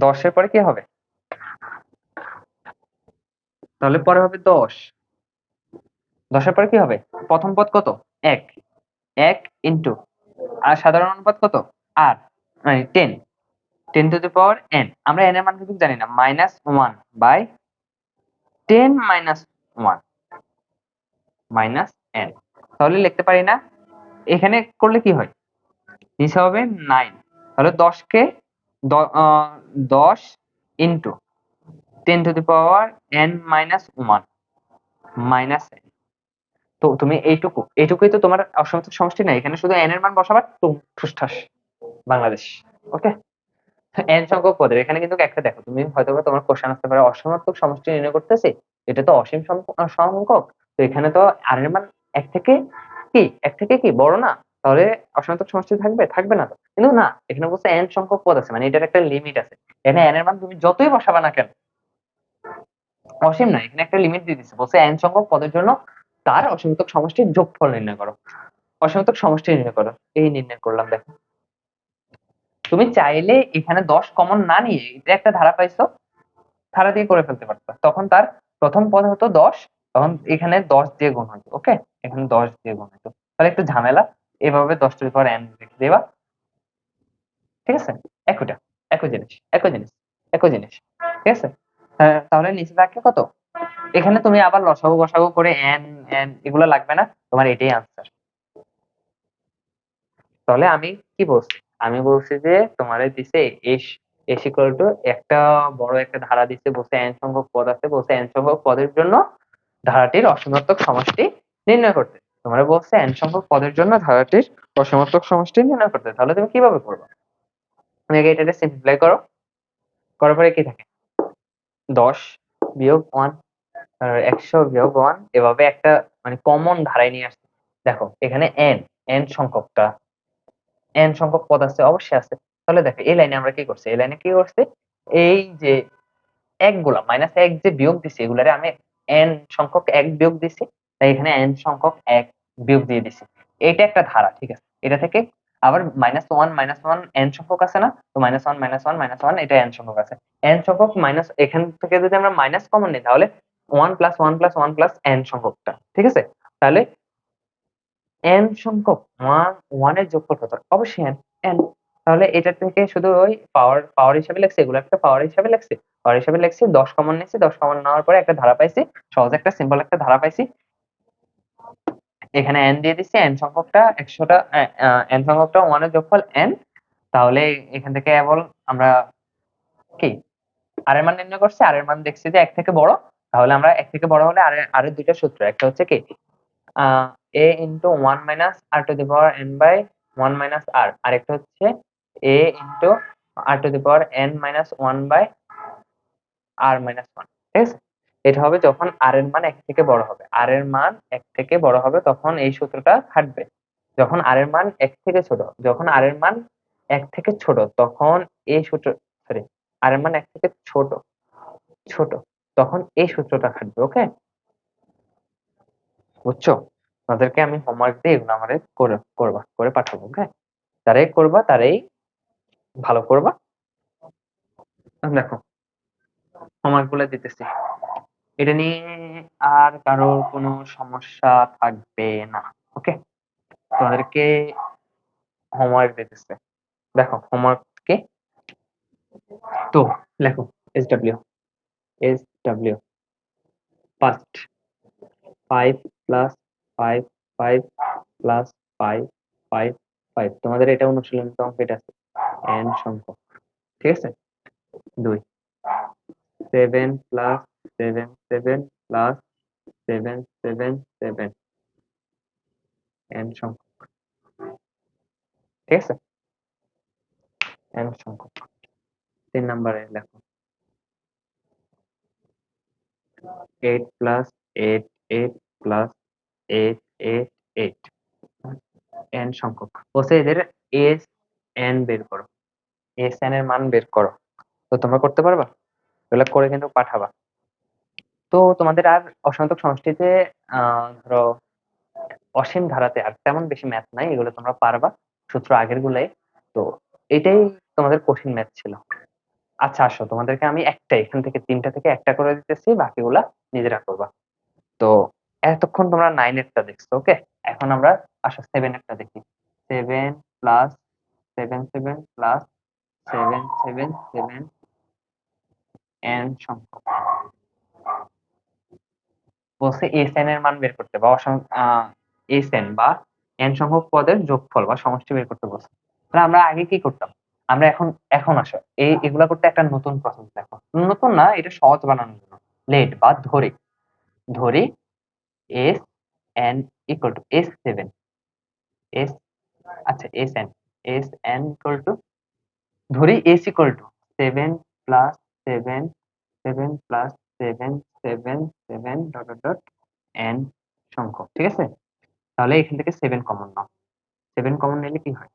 Speaker 1: 10 এর পরে কি হবে, তাহলে পরে হবে 10, 10 এর পরে কি হবে, প্রথম পদ কত, 1, 1 ইন্টু আর সাধারণ অনুপাত কত, r মানে 10, 10 টু দি পাওয়ার n। আমরা n এর মান কিন্তু জানি না, minus 1 by 10 minus 1 minus n। তাহলে লিখতে পারি না, এখানে করলে কি হয়, নিচে হবে 9, তাহলে 10 কে 10 into 10 to the power n minus 1 minus n। তো তুমি এইটুকুই তো তোমার অসীমত সমষ্টি না, এখানে শুধু n এর মান বসাবা, ঠুসঠাস বাংলাদেশ। ওকে, n সংখ্যক পদের এখানে কিন্তু একটা দেখো, তুমি হয়তো তোমার কোশ্চেন আসতে পারে অসীমাত্মক সমষ্টি নির্ণয় করতেছি, এটা তো অসীম সংখ্যক, তো এখানে তো r এর মান 1 থেকে কি বড় না, তাহলে অসীমাত্মক সমষ্টি থাকবে না তো। কিন্তু না, এখানে বলছে n সংখ্যক পদ আছে, মানে এটার একটা লিমিট আছে। এখানে n এর মান তুমি যতই বসাবা না কেন অসীম না, এখানে একটা লিমিট দিয়ে দিচ্ছে, বলছে n সংখ্যক পদের জন্য তার অসীমাত্মক সমষ্টির যোগফল নির্ণয় করো, অসীমাত্মক সমষ্টি নির্ণয় করো। এই নির্ণয় করলাম, দেখো তুমি চাইলে এখানে 10 কমন না নিয়ে এটা একটা ধারা পাইছো, ধারা দিয়ে করে ফেলতে পারতো, তখন তার প্রথম পদ হতো 10, তখন এখানে 10 দিয়ে গুণ হতো। ওকে, এখানে 10 দিয়ে গুণ হতো, তাহলে একটু ঝামেলা, এভাবে 10 টু দি পাওয়ার n লিখে দেবা। ঠিক আছে, একইটা, একই জিনিস, একই জিনিস, একই জিনিস। ঠিক আছে, তাহলে নিচে থাকে কত, এখানে তুমি আবার লসাগু গসাগু করে n n এগুলো লাগবে না, তোমার এটাই আনসার। তাহলে আমি কি বলছি, আমি বলছি যে তোমারে দিছে এস ইকুয়াল টু একটা বড় একটা ধারা দিছে, বলছে n সংখ্যক পদ আছে, বলছে n সংখ্যক পদের জন্য ধারাটির অসীমাত্মক সমষ্টি নির্ণয় করতে। তোমরা বলছে n সংখ্যক পদের জন্য ধারাটির অসীমাত্মক সমষ্টি নির্ণয় করতে, তাহলে তুমি কিভাবে করবে, তুমি আগে এটাকে সিম্পলিফাই করো, করার পরে কি থাকে, 10 বিয়োগ 1 আর 100 বিয়োগ 1, এভাবে একটা মানে কমন ধারায় নিয়ে আসছে। দেখো এখানে n সংখ্যকটা n সংখ্যক পদ আছে, অবশ্যই আছে। তাহলে দেখো এই লাইনে আমরা কি করছি, এই লাইনে কি করছি, এই যে একগুলা মাইনাস 1 যে বিয়োগ দিছি, এগুলারে আমি n সংখ্যক 1 বিয়োগ দিছি, তাই এখানে n সংখ্যক 1 বিয়োগ দিয়ে দিছি। এটা একটা ধারা, ঠিক আছে, এটা থেকে আবার -1 n সংখ্যক আছে না, তো -1 এটা n সংখ্যক আছে, n সংখ্যক মাইনাস, এখান থেকে যদি আমরা মাইনাস কমন নিই তাহলে 1 প্লাস 1 প্লাস 1 প্লাস n সংখ্যকটা, ঠিক আছে, তাহলে n সংখ্যক 1 এর যোগফল কত, অবশ্যই n। তাহলে এটা থেকে শুধু ওই পাওয়ার হিসাবে লিখছি, এগুলো একটা পাওয়ার হিসাবে লিখছি, 10 কমন নিয়েছি, 10 কমন নেওয়ার পরে একটা ধারা পাইছি, সহজ একটা সিম্পল একটা ধারা পাইছি, এখানে n দিয়ে দিছি, n সংখ্যকটা 100টা, n সংখ্যকটা 1 এর যোগফল n। তাহলে এখান থেকে কেবল আমরা কি r এর মান নির্ণয় করছি, r এর মান দেখছি যে 1 থেকে বড়, তাহলে আমরা 1 থেকে বড় হলে r এর দুইটা সূত্র, একটা হচ্ছে কি a into 1 minus r to the power n by 1 minus r, আরেকটা হচ্ছে a into r to the power n minus 1 by r minus 1। ঠিক আছে, এটা হবে যখন r এর মান 1 থেকে বড় হবে, r এর মান 1 থেকে বড় হবে তখন এই সূত্রটা খাটবে, যখন r এর মান 1 থেকে ছোট, যখন r এর মান 1 থেকে ছোট তখন এই সূত্র, সরি, r এর মান 1 থেকে ছোট ছোট তখন এই সূত্রটা খাটবে। ওকে, বুঝছো, তাদেরকে আমি হোমওয়ার্ক দিয়ে এগুলো আমাদের করে পাঠাবো। ওকে, তারাই করবা, তারাই ভালো করবা। দেখো হোমওয়ার্ক গুলো দিতেছি, এটা নিয়ে আর কারোর কোনো সমস্যা থাকবে না। ওকে, তোমাদেরকে হোমওয়ার্ক দিতেছে, দেখো হোমওয়ার্ক কি, তো লেখো S W first 5 plus 5 5 plus 5 5 5, তোমাদের এটা অনুশীলনিত অঙ্ক, এটা আছে n সংখ্যক, ঠিক আছে। 2 7 প্লাস 7 7 প্লাস 7 7 7, n সংখ্যক, ঠিক আছে, n সংখ্যক। 3 নম্বরে লেখো 8 প্লাস 8 8 প্লাস 8 8 8, n সংখ্যক। বলছে এদের এস এন বের করো, এস এন এর মান বের করো। তো তোমরা করতে পারবা, এগুলো করে কিন্তু পাঠাবা। তো তোমাদের আর অসংখ্য সমষ্টিতে ধরো অসীম ধারাতে আর তেমন বেশি ম্যাথ নাই, এগুলো তোমরা পারবা সূত্র আগের গুলাই। তো এটাই তোমাদের কঠিন ম্যাথ ছিল। আচ্ছা আসো, তোমাদেরকে আমি একটা এখান থেকে তিনটা থেকে একটা করে দিতেছি, বাকিগুলা নিজেরা করবা। তো এতক্ষণ তোমরা 9 এরটা দেখছো, ওকে। এখন আমরা আসো 7 এরটা দেখি। 7 প্লাস 7 7 প্লাস 7 7 7 n সংখ্যক বলছে এসএন এর মান বের করতে, বা এসএন বা এন সংখ্যক পদের যোগফল বা সমষ্টি বের করতে বলছে। তাহলে আমরা আগে কি করতাম? আমরা এখন এখন আসো এগুলা করতে একটা নতুন প্রসেস দেখো, নতুন না, এটা সহজ বানানোর জন্য। লেট বা ধরি ধরি S n equal to S seven S, আচ্ছা S n, S n equal to, ধরি S equal to 7 plus 7 7 plus 7 7 7 dot dot dot n সংখ্যক, ঠিক আছে। তাহলে এখান থেকে 7 কমন নাও। 7 কমন নিলে কি হয়?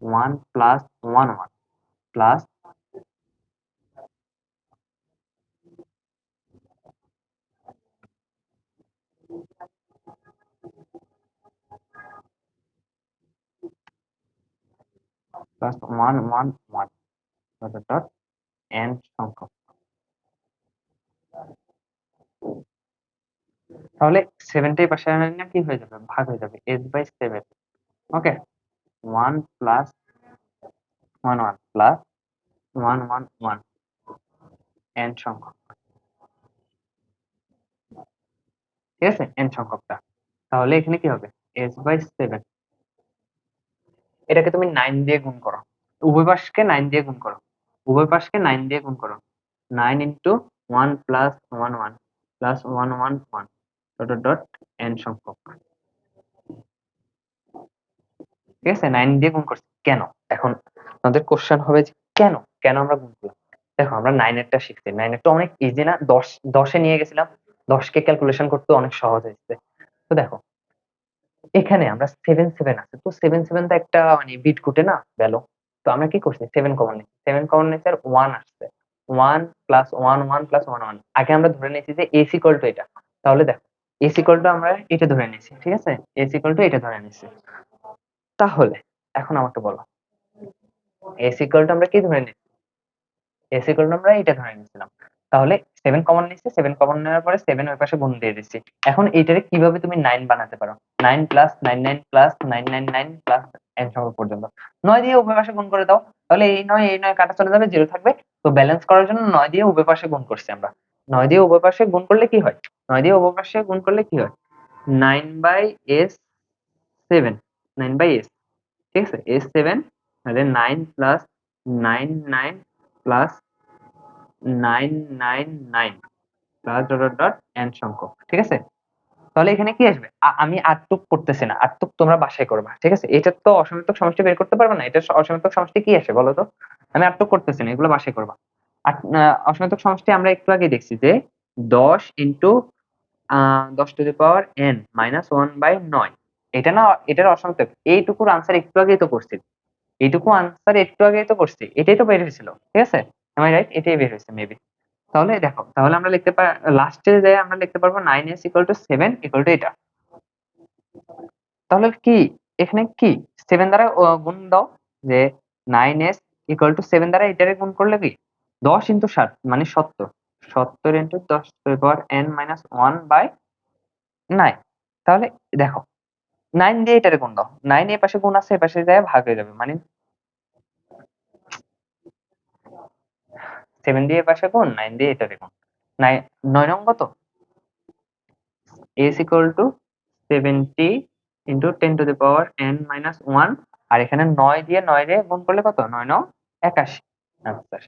Speaker 1: 1 plus 1 1 plus plus 1 1 1 dot dot dot n সংখ্যক। তাহলে 7টাই পাশে আনলে কি হয়ে যাবে? ভাগ হয়ে যাবে s by 7। Okay, 1 plus 1 1 plus 1 1 1 n সংখ্যক, ঠিক আছে, এন সংখ্যকটা। তাহলে এখানে কি হবে? s বাই 7, এটাকে তুমি 9 দিয়ে গুণ করো, উভয় পাশকে 9 দিয়ে গুণ করো, উভয় পাশকে 9 দিয়ে গুণ করো। 9 into 1 plus 1 1 plus 1 1 1 dot dot dot n সংখ্যক, ঠিক আছে। 9 দিয়ে গুণ করছি কেন? এখন আমাদের কোশ্চেন হবে যে কেন কেন আমরা গুণ করলাম। দেখো আমরা 9 এরটা শিখছি, 9 এরটা অনেক ইজি না? 10 এ নিয়ে গেছিলাম, 10 কে ক্যালকুলেশন করতে অনেক সহজ হয়েছে। তো দেখো এখানে আমরা 7 7 আছে, তো 7 7 তো একটা মানে বিট কুটে না ভ্যালু। তো আমরা কি করছি? 7 কমন নিচ্ছি, 7 কমন নিচ্ছি আর 1 আসছে। 1 প্লাস 1 1 প্লাস 1 1, আগে আমরা ধরে নিয়েছি যে এস ইকুয়াল টু এটা। তাহলে দেখো এস ইকুয়াল টু আমরা এটা ধরে নিয়েছি, ঠিক আছে, এস ইকুয়াল টু এটা ধরে নিয়েছি। তাহলে এখন আমাকে বলো, এস ইকুয়াল টু আমরা কি ধরে নিয়েছি? এস ইকুয়াল টু আমরা এটা ধরে নিয়েছিলাম। তাহলে 7 কমন নিচ্ছি, 7 কমন নেওয়ার পরে 7 ওই পাশে গুণ দিয়ে দিচ্ছি। এখন এইটারে কিভাবে তুমি 9 বানাতে পারো? 9 প্লাস 99 প্লাস 999 প্লাস n সংখ্যক পর্যন্ত 9 দিয়ে উভয় পাশে গুণ করে দাও। তাহলে এই 9 কাটা চলে যাবে, 0 থাকবে। তো ব্যালেন্স করার জন্য 9 দিয়ে উভয় পাশে গুণ করছি আমরা। 9 দিয়ে উভয় পাশে গুণ করলে কি হয়? 9 দিয়ে উভয় পাশে গুণ করলে কি হয়? 9 বাই s 7, 9 বাই s, ঠিক আছে, s 7, তাহলে 9 plus 99 plus 999 plus dot dot dot n সংখ্যক, ঠিক আছে। তাহলে এখানে কি আসবে? আমি আটটুক করতেছি না, আটটুক তোমরা বাসায় করবা, ঠিক আছে। এটা তো অসমান্তক সমষ্টি বের করতে পারবে না, এটা অসমান্তক সমষ্টি কি আসে বলো তো? আমি আটটুক করতেছি না, এগুলো বাসায় করবা। অসমান্তক সমষ্টি আমরা একটু আগে দেখছি যে 10 into 10 to the power n minus 1 by 9, এটা না, এটার অসমান্তক। এইটুকুর আনসার একটু আগেই তো করছি, এইটুকু আনসার একটু আগেই তো করছি, এটাই তো বের হয়েছিল, ঠিক আছে। Am I right? এটাই বের হয়েছে মেবি। তাহলে দেখো, তাহলে আমরা লিখতে পারি লাস্টে যে আমরা লিখতে পারবো 9s equal to 7 equal to এটা। তাহলে কি এখানে কি 7 দ্বারা গুণ দাও, যে 9s ইকুয়াল টু 7 দ্বারা এটারে গুণ করলে কি 10 ইন্টু 7 মানে 70, 70 into 10 to the power n minus 1 by 9। তাহলে দেখো 9 দিয়ে এটারে গুণ দাও, 9 এর পাশে গুণ আছে, এর পাশে যায় ভাগ হয়ে যাবে, মানে 7 দিয়ে এর পাশে গুণ, 9 দিয়ে এটারে গুণ। 9 নং কত? s equal to 70 into 10 to the power n minus 1, আর এখানে 9 দিয়ে 9 রে গুণ করলে কত? 9 9 81 আনসার।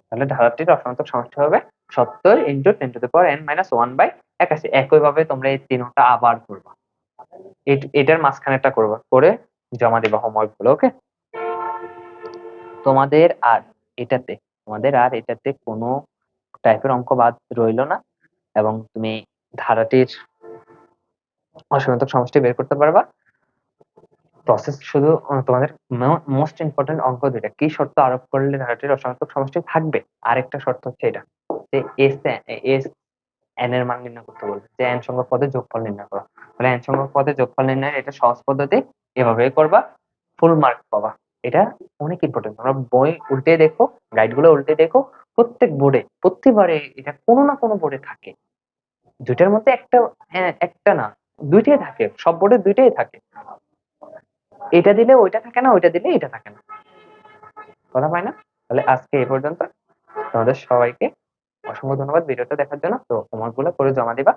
Speaker 1: তাহলে ধারাটির অসমান্তক সমষ্টি হবে 70 into 10 to the power n minus 1 by 81। একই ভাবে তোমরা এই তিনটা আবার করবা, এটার মাঝখানেরটা করবা, করে জমা দিবা হোমওয়ার্ক গুলো, ওকে। তোমাদের আর এটাতে তোমাদের আর এটাতে কোনো টাইপের অঙ্ক বাদ রইলো না, এবং তুমি ধারাটির অসমান্তক সমষ্টি বের করতে পারবা। প্রসেস শুধু তোমাদের মোস্ট ইম্পর্টেন্ট অঙ্ক দুইটা, কি শর্ত আরোপ করলে ধারাটির রসাত্মক সমষ্টি থাকবে, আরেকটা শর্ত হচ্ছে এটা যে এস এন এর মান নির্ণয় করতে বলবে, যে এন সংখ্যক পদের যোগফল নির্ণয় করা। তাহলে এন সংখ্যক পদের যোগফল নির্ণয় এটা সহজ পদ্ধতি, এভাবে করবা, ফুল মার্ক পাবা। এটা অনেক ইম্পর্টেন্ট, তোমরা বই উল্টে দেখো, গাইড গুলো উল্টে দেখো, প্রত্যেক বোর্ডে প্রতিবারে এটা কোনো না কোনো বোর্ডে থাকে, দুইটার মধ্যে একটা, একটা না দুইটাই থাকে, সব বোর্ডে দুইটাই থাকে, এটা দিলে ওইটা থাকে না, ওইটা দিলে এটা থাকে না, কথা পায় না। তাহলে আজকে এই পর্যন্ত, তোমাদের সবাইকে অসংখ্য ধন্যবাদ ভিডিওটা দেখার জন্য। তো হোমওয়ার্ক গুলো করে জমা দিবা।